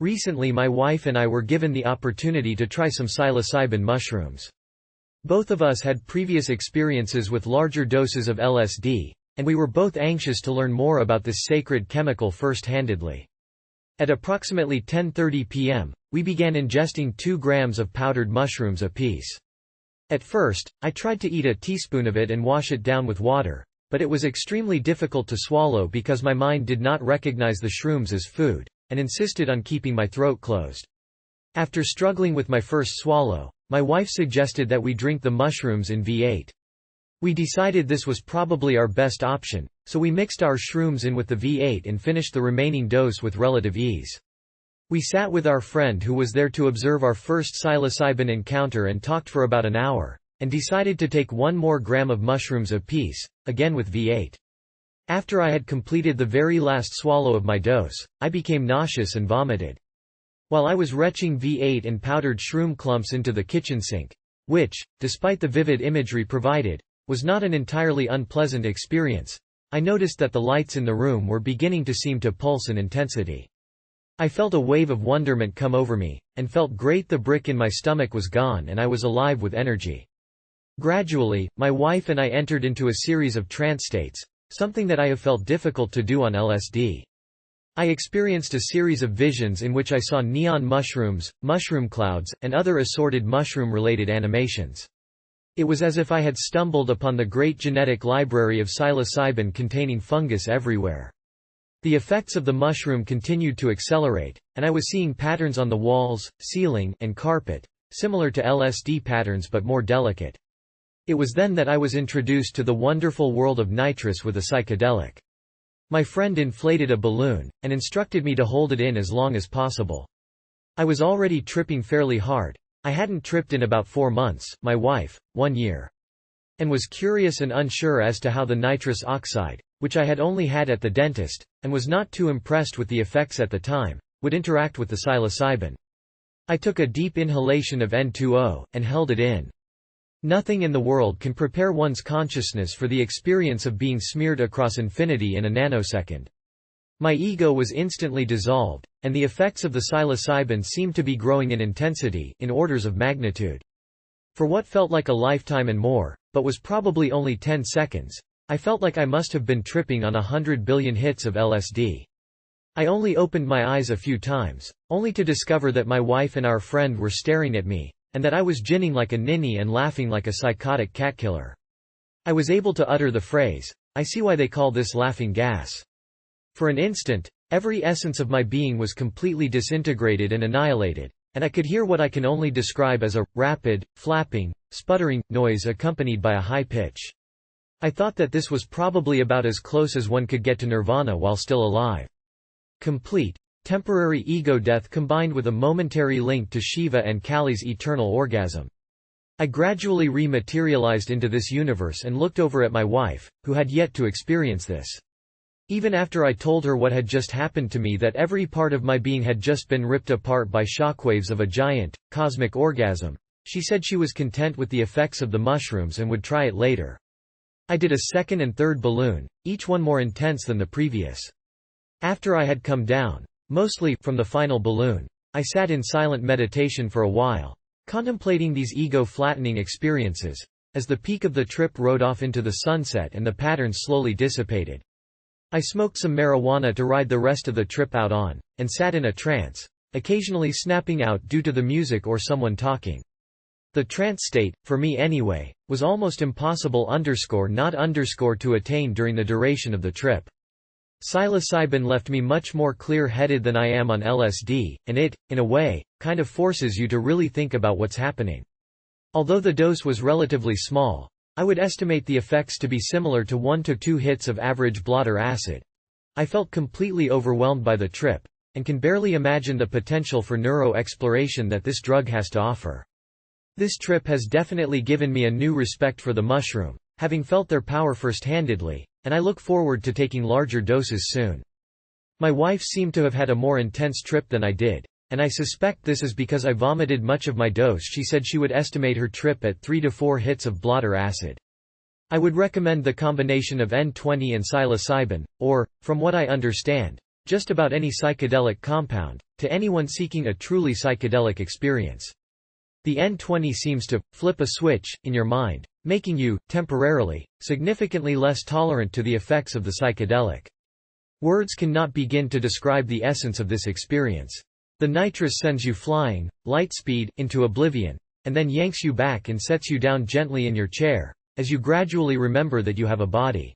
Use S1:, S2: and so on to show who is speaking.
S1: Recently my wife and I were given the opportunity to try some psilocybin mushrooms. Both of us had previous experiences with larger doses of LSD, and we were both anxious to learn more about this sacred chemical first-handedly. At approximately 10:30 p.m., we began ingesting 2 grams of powdered mushrooms apiece. At first, I tried to eat a teaspoon of it and wash it down with water, but it was extremely difficult to swallow because my mind did not recognize the shrooms as food, and insisted on keeping my throat closed. After struggling with my first swallow, my wife suggested that we drink the mushrooms in V8. We decided this was probably our best option, so we mixed our shrooms in with the V8 and finished the remaining dose with relative ease. We sat with our friend who was there to observe our first psilocybin encounter and talked for about an hour, and decided to take 1 more gram of mushrooms apiece, again with V8. After I had completed the very last swallow of my dose, I became nauseous and vomited. While I was retching V8 and powdered shroom clumps into the kitchen sink, which, despite the vivid imagery provided, was not an entirely unpleasant experience, I noticed that the lights in the room were beginning to seem to pulse in intensity. I felt a wave of wonderment come over me, and felt great the brick in my stomach was gone and I was alive with energy. Gradually, my wife and I entered into a series of trance states, something that I have felt difficult to do on LSD. I experienced a series of visions in which I saw neon mushrooms, mushroom clouds, and other assorted mushroom-related animations. It was as if I had stumbled upon the great genetic library of psilocybin containing fungus everywhere. The effects of the mushroom continued to accelerate, and I was seeing patterns on the walls, ceiling, and carpet, similar to LSD patterns but more delicate. It was then that I was introduced to the wonderful world of nitrous with a psychedelic. My friend inflated a balloon, and instructed me to hold it in as long as possible. I was already tripping fairly hard. I hadn't tripped in about 4 months, my wife, 1 year. And was curious and unsure as to how the nitrous oxide, which I had only had at the dentist, and was not too impressed with the effects at the time, would interact with the psilocybin. I took a deep inhalation of N2O, and held it in. Nothing in the world can prepare one's consciousness for the experience of being smeared across infinity in a nanosecond. My ego was instantly dissolved, and the effects of the psilocybin seemed to be growing in intensity, in orders of magnitude. For what felt like a lifetime and more, but was probably only 10 seconds, I felt like I must have been tripping on 100 billion hits of LSD. I only opened my eyes a few times, only to discover that my wife and our friend were staring at me, and that I was ginning like a ninny and laughing like a psychotic cat killer. I was able to utter the phrase, "I see why they call this laughing gas." For an instant, every essence of my being was completely disintegrated and annihilated, and I could hear what I can only describe as a rapid, flapping, sputtering noise accompanied by a high pitch. I thought that this was probably about as close as one could get to nirvana while still alive. Complete, temporary ego death combined with a momentary link to Shiva and Kali's eternal orgasm. I gradually rematerialized into this universe and looked over at my wife, who had yet to experience this. Even after I told her what had just happened to me, that every part of my being had just been ripped apart by shockwaves of a giant, cosmic orgasm, she said she was content with the effects of the mushrooms and would try it later. I did a second and third balloon, each one more intense than the previous. After I had come down, mostly from the final balloon, I sat in silent meditation for a while, contemplating these ego-flattening experiences, as the peak of the trip rode off into the sunset and the pattern slowly dissipated. I smoked some marijuana to ride the rest of the trip out on, and sat in a trance, occasionally snapping out due to the music or someone talking. The trance state, for me anyway, was almost impossible not to attain during the duration of the trip. Psilocybin left me much more clear-headed than I am on LSD, and it, in a way, kind of forces you to really think about what's happening. Although the dose was relatively small, I would estimate the effects to be similar to 1 to 2 hits of average blotter acid. I felt completely overwhelmed by the trip, and can barely imagine the potential for neuro-exploration that this drug has to offer. This trip has definitely given me a new respect for the mushroom, having felt their power first-handedly, and I look forward to taking larger doses soon. My wife seemed to have had a more intense trip than I did, and I suspect this is because I vomited much of my dose. She said she would estimate her trip at 3 to 4 hits of blotter acid. I would recommend the combination of N20 and psilocybin, or, from what I understand, just about any psychedelic compound, to anyone seeking a truly psychedelic experience. The N20 seems to flip a switch in your mind, making you, temporarily, significantly less tolerant to the effects of the psychedelic. Words cannot begin to describe the essence of this experience. The nitrous sends you flying, light speed, into oblivion, and then yanks you back and sets you down gently in your chair, as you gradually remember that you have a body.